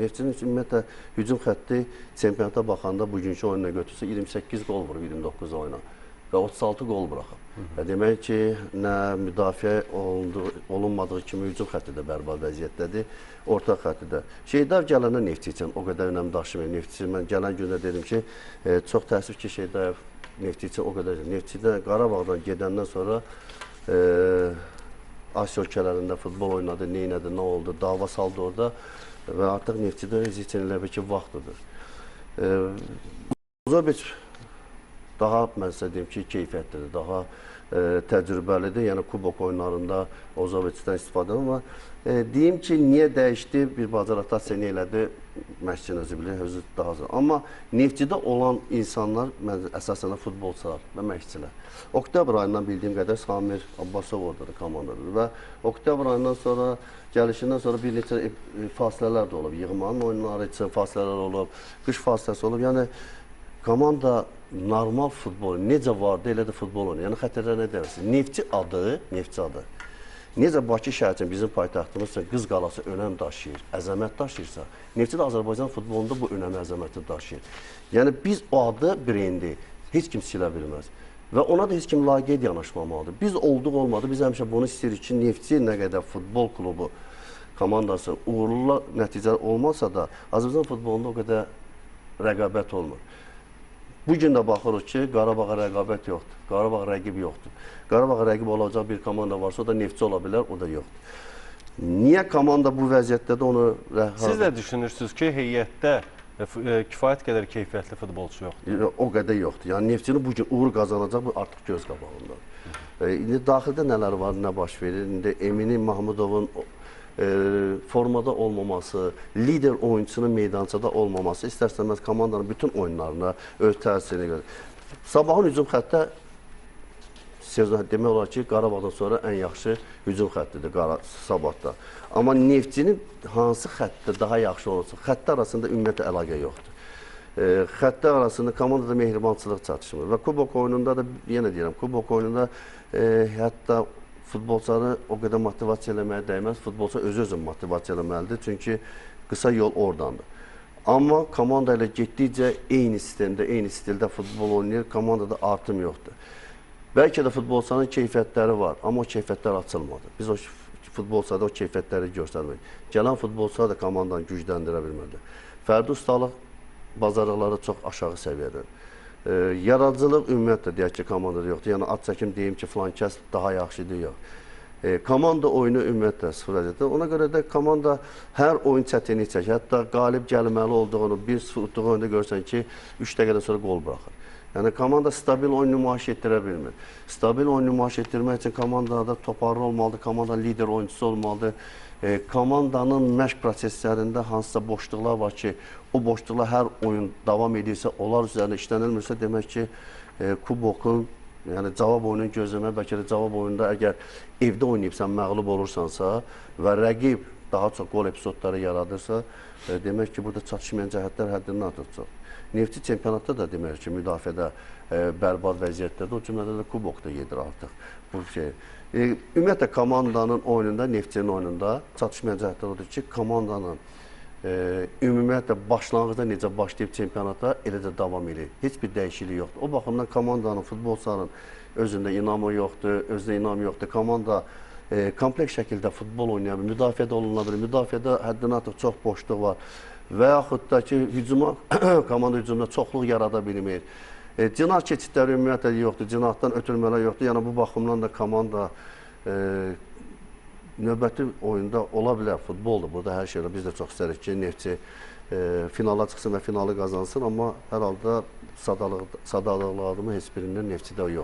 Neftçinin ümumiyyətlə hücum xətti çempionata baxanda bugünkü oyununa götürsə 28 qol vurub 29 oyuna və 36 qol buraxıb. Demək ki, nə müdafiə olunmadığı kimi hücum xətti də bərbad vəziyyətdədir, orta xətti də. Şeydayev gələndə Neftçi üçün o qədər önəm daşımır. Neftçi, mən gələn gündə dedim ki, çox təəssüf ki, Şeydayev Neftçi üçün o qədər. Neftçidə Qarabağdan gedəndən sonra Asiya ölkələrində futbol oynadı, neynədi, nə oldu, dava saldı orada və artıq Neftçidə öz üçün elə bir ki, vaxtıdır. Ozoviç daha mən sizə deyim ki, keyfiyyətlidir, daha təcrübəlidir. Yəni kubok oyunlarında Ozoviçdən istifadə edir. Amma deyim ki, niyə dəyişdi, bir bazar rotasiya nə elədi, məşqçinin özü bilir, özü daha zor. Amma Neftçidə olan insanlar əsasən futbolçular və məşqçilər. Oktyabr ayından bildiyim qədər Samir Abbasov oradadır, komandadır və oktyabr ayından sonra, gəlişindən sonra bir neçə fasilələr də olub. Yığmanın oyunları üçün fasilələr olub, qış fasiləsi olub. Yəni komanda normal futbol, necə vardı, elə də futbol oynayır. Yəni xəttərlər nə deyirsiniz? Neftçi adı, necə Bakı şəhər üçün, bizim paytaxtımız üçün Qız Qalası önəm daşıyır, əzəmət daşıyırsa, Neftçi də Azərbaycan futbolunda bu önəmi, əzəməti daşıyır. Yəni biz o adı, brendi heç kim silə bilməz və ona da heç kim laqeyd yanaşmamalıdır. Biz olduq olmadı, biz həmişə bunu istəyirik ki, Neftçi nə qədər futbol klubu komandası uğurlu nəticə olmasa da, Azərbaycan futbolunda o qədər rəqabət olmur. Bugün də baxırıq ki, Qarabağa rəqabət yoxdur, Qarabağ rəqib yoxdur. Qarabağa rəqib olacaq bir komanda varsa, o da Neftçi ola bilər, o da yoxdur. Niyə komanda bu vəziyyətdədir, onu... Siz də düşünürsünüz ki, heyətdə kifayət qədər keyfiyyətli futbolçu yoxdur? O qədər yoxdur. Yəni, Neftçinin bugün uğur qazanacaq, bu artıq göz qabağındadır. İndi daxildə nələr var, nə baş verir? İndi Emin Mahmudovun formada olmaması, lider oyunçunun meydançada olmaması, istərsəməz komandanın bütün oyunlarına öz təsirini görür. Sabahın hücum xəttə demək olar ki, Qarabağdan sonra ən yaxşı hücum xəttidir Sabahda. Amma Neftçinin hansı xəttdə daha yaxşı olursa, xəttə arasında ümumiyyətlə əlaqə yoxdur. Xəttə arasında komandada mehribançılıq çatışmır və kubok oyununda da, yenə deyirəm, kubok oyununda hətta futbolçuları o qədər motivasiya eləməyə dəyməz. Futbolçu özü-özünü motivasiya eləməlidir. Çünki qısa yol oradandır. Amma komanda ilə getdikcə eyni sistemdə, eyni stildə futbol oynayır. Komandada artım yoxdur. Bəlkə də futbolçuların keyfiyyətləri var, amma o keyfiyyətlər açılmadı. Biz o futbolçularda o keyfiyyətləri göstərmək. Gələn futbolçular da komandanı gücləndirə bilmədi. Fərdi ustalıq bacarıqları çox aşağı səviyyədir. Yaradıcılıq ümumiyyətlə deyək ki, komandada yoxdur. Yəni, ad çəkim deyim ki, filan kəs daha yaxşıdır, yox. Komanda oyunu ümumiyyətlə sıfır vəziyyətdə. Ona görə də komanda hər oyun çətinlik çəkir. Hətta qalib gəlməli olduğunu, bir sıfırlıqda oyunda görsən ki, 3 dəqiqədən sonra qol buraxır. Yəni, komanda stabil oyun nümayiş etdirə bilmir. Stabil oyun nümayiş etdirmək üçün komandada toparlı olmalıdır, komandanın lider oyuncusu olmalıdır. Komandanın məşq proseslərində hansısa boşluqlar var ki, o boşluqlar hər oyun davam edirsə, onlar üzərində işlənilmirsə, demək ki, kubokun, yəni cavab oyunun gözləmə, bəlkə də cavab oyunda əgər evdə oynayıbsan, məğlub olursansa və rəqib daha çox qol epizodları yaradırsa, demək ki, burada çatışmayan cəhətlər həddindən artıq çox. Neftçi çempionatda da demək ki, müdafiədə bərbad vəziyyətdədir, o cümlədə də kubokda gedir artıq bu şey. Ümumiyyətlə, komandanın oyununda, Neftçinin oyununda çatışmayan cəhətlər odur ki, komandanın ümumiyyətlə başlanğıcda necə başlayıb çempionata elə də davam edir. Heç bir dəyişiklik yoxdur. O baxımdan komandanın, futbolçuların özündə inamı yoxdur, özünə inamı yoxdur. Komanda kompleks şəkildə futbol oynaya bilir, müdafiədə olunma bilir, müdafiədə həddindən artıq çox boşluq var və yaxud da ki, komanda hücumda çoxluq yarada bilmir. Cinah keçidləri ümumiyyətlə yoxdur, cinahdan ötürmələr yoxdur. Yəni, bu baxımdan da komanda növbəti oyunda ola bilər, futboldur. Burada hər şeylə biz də çox istərik ki, Neftçi finala çıxsın və finalı qazansın. Amma hər halda sadalıqlarımın heç birindən Neftçidə yoxdur.